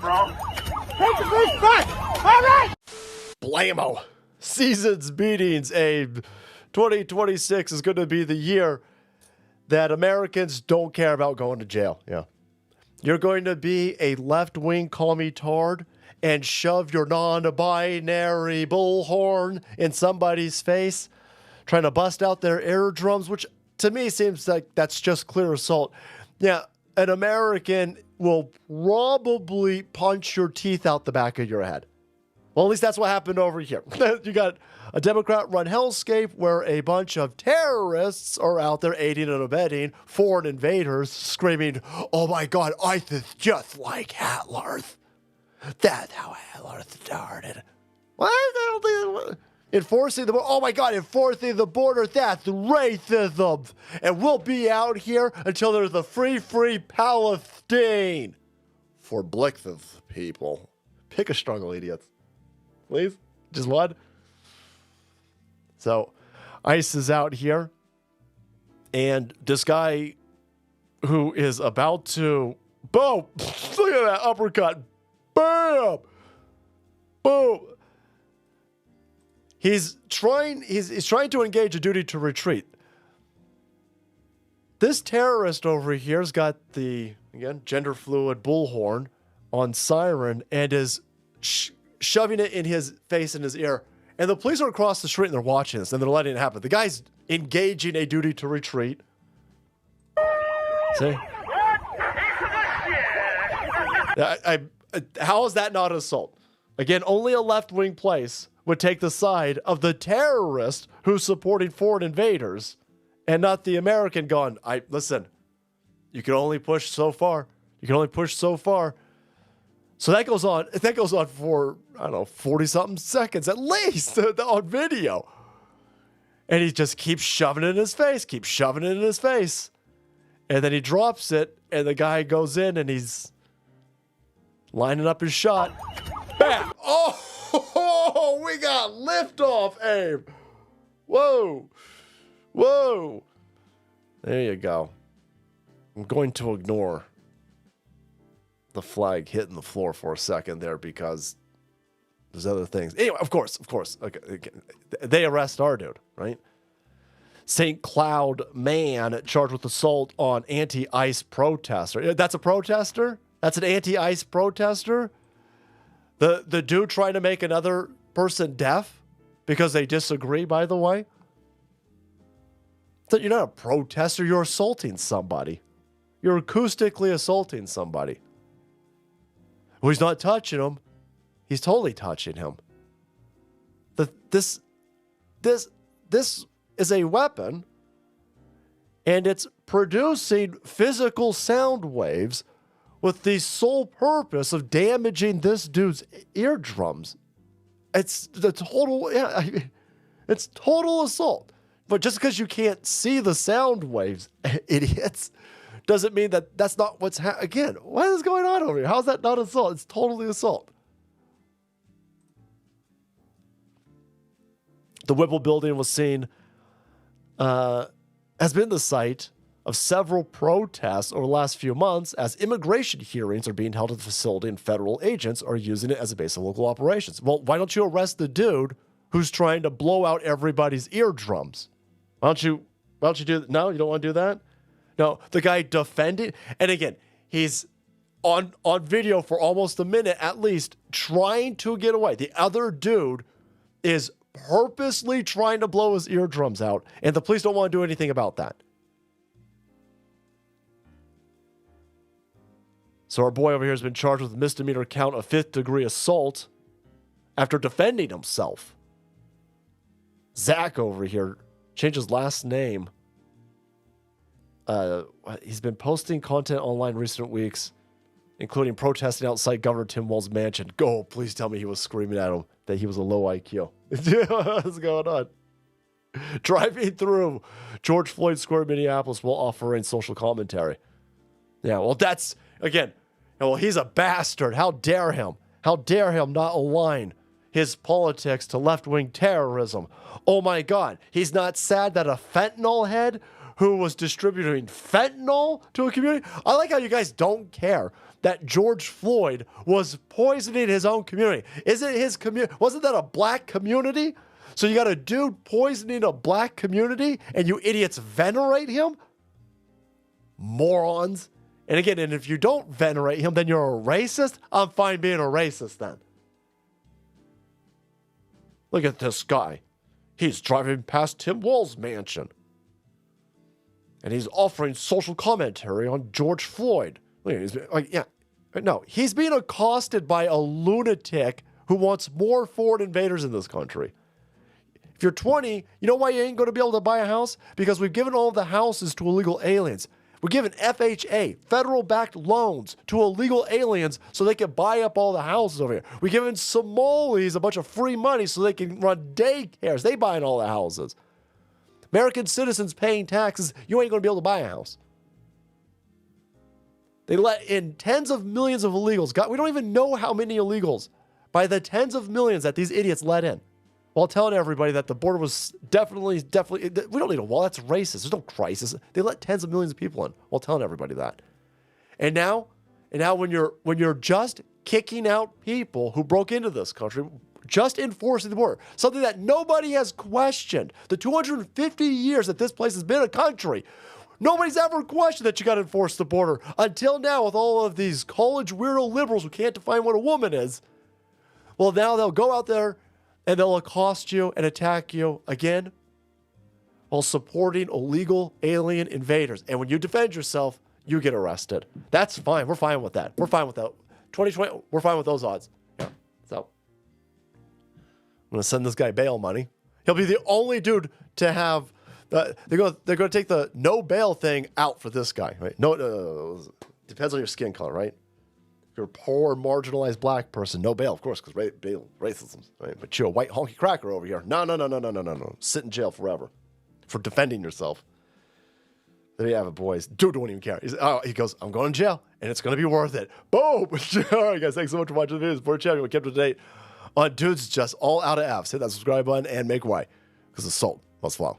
bro. Take the fish back. All right. Blammo. Seasons beatings, Abe. 2026 is going to be the year that Americans don't care about going to jail. Yeah. You're going to be a left-wing commie-tard and shove your non-binary bullhorn in somebody's face, trying to bust out their eardrums, which to me seems like that's just clear assault. Yeah, an American will probably punch your teeth out the back of your head. Well, at least that's what happened over here. You got a Democrat-run hellscape where a bunch of terrorists are out there aiding and abetting foreign invaders, screaming, "Oh my God, ISIS just like Hitler. That's how Hitler started." What? Enforcing the border. Oh my God, enforcing the border. That's racism. And we'll be out here until there's a free Palestine. For Blix's people. Pick a struggle, idiots. Please? Just one? So, ICE is out here. And this guy who is about to... Boom! Look at that uppercut. Bam! Boom! He's trying to engage a duty to retreat. This terrorist over here's got the, again, gender fluid bullhorn on siren and is shoving it in his face and his ear. And the police are across the street and they're watching this and they're letting it happen. The guy's engaging a duty to retreat. See? How is that not assault? Again, only a left-wing place would take the side of the terrorist who's supporting foreign invaders and not the American going, listen, you can only push so far. You can only push so far. So that goes on for, 40-something seconds at least on video. And he just keeps shoving it in his face, And then he drops it, and the guy goes in, and he's lining up his shot. Bam! Oh, we got liftoff, Abe. Whoa. There you go. I'm going to ignore the flag hitting the floor for a second there because there's other things. Anyway, of course. Okay. They arrest our dude, right? St. Cloud man charged with assault on anti-ICE protester. That's a protester? That's an anti-ICE protester? The dude trying to make another person deaf because they disagree, by the way? So you're not a protester, you're assaulting somebody. You're acoustically assaulting somebody. Well, he's not touching him. He's totally touching him. This is a weapon, and it's producing physical sound waves with the sole purpose of damaging this dude's eardrums. It's total assault. But just because you can't see the sound waves, idiots, doesn't mean that that's not what's again, what is going on over here? How is that not assault? It's totally assault. The Whipple building was seen, has been the site of several protests over the last few months as immigration hearings are being held at the facility and federal agents are using it as a base of local operations. Well, why don't you arrest the dude who's trying to blow out everybody's eardrums? Why don't you do that? No, you don't want to do that? No, the guy defending, and again, he's on video for almost a minute at least trying to get away. The other dude is purposely trying to blow his eardrums out, and the police don't want to do anything about that. So our boy over here has been charged with a misdemeanor count of 5th-degree assault after defending himself. Zach over here changed his last name. He's been posting content online recent weeks, including protesting outside Governor Tim Walz's mansion. Go, please tell me he was screaming at him that he was a low IQ. What's going on? Driving through George Floyd Square, Minneapolis, while offering social commentary. Yeah, well, that's, again, well, he's a bastard. How dare him? How dare him not align his politics to left-wing terrorism? Oh my God, he's not sad that a fentanyl head who was distributing fentanyl to a community. I like how you guys don't care that George Floyd was poisoning his own community. Isn't his community, wasn't that a black community? So you got a dude poisoning a black community and you idiots venerate him? Morons. And again, and if you don't venerate him, then you're a racist? I'm fine being a racist then. Look at this guy. He's driving past Tim Walz's mansion. And he's offering social commentary on George Floyd. Look at, he's like, yeah, no, he's being accosted by a lunatic who wants more foreign invaders in this country. If you're 20, you know why you ain't going to be able to buy a house? Because we've given all the houses to illegal aliens. We're giving FHA, federal-backed loans, to illegal aliens so they can buy up all the houses over here. We're giving Somalis a bunch of free money so they can run daycares. They buying all the houses. American citizens paying taxes, you ain't going to be able to buy a house. They let in tens of millions of illegals. God, we don't even know how many illegals by the tens of millions that these idiots let in. While telling everybody that the border was definitely, we don't need a wall. That's racist. There's no crisis. They let tens of millions of people in while telling everybody that. And now when you're just kicking out people who broke into this country, just enforcing the border, something that nobody has questioned, the 250 years that this place has been a country, nobody's ever questioned that you got to enforce the border until now with all of these college weirdo liberals who can't define what a woman is. Well, now they'll go out there and they'll accost you and attack you again while supporting illegal alien invaders. And when you defend yourself, you get arrested. That's fine. We're fine with that. We're fine with that. 2020, we're fine with those odds. Yeah. So I'm going to send this guy bail money. He'll be the only dude to have, they're going to take the no bail thing out for this guy, right? No, depends on your skin color, right? If you're a poor, marginalized black person, no bail, of course, because racism, right? But you're a white honky cracker over here. No. Sit in jail forever for defending yourself. There you have it, boys. Dude don't even care. He goes, I'm going to jail, and it's going to be worth it. Boom! All right, guys, thanks so much for watching the video. Support the channel. We kept up to date on dudes just all out of F's. Hit that subscribe button and make way, because the salt must flow.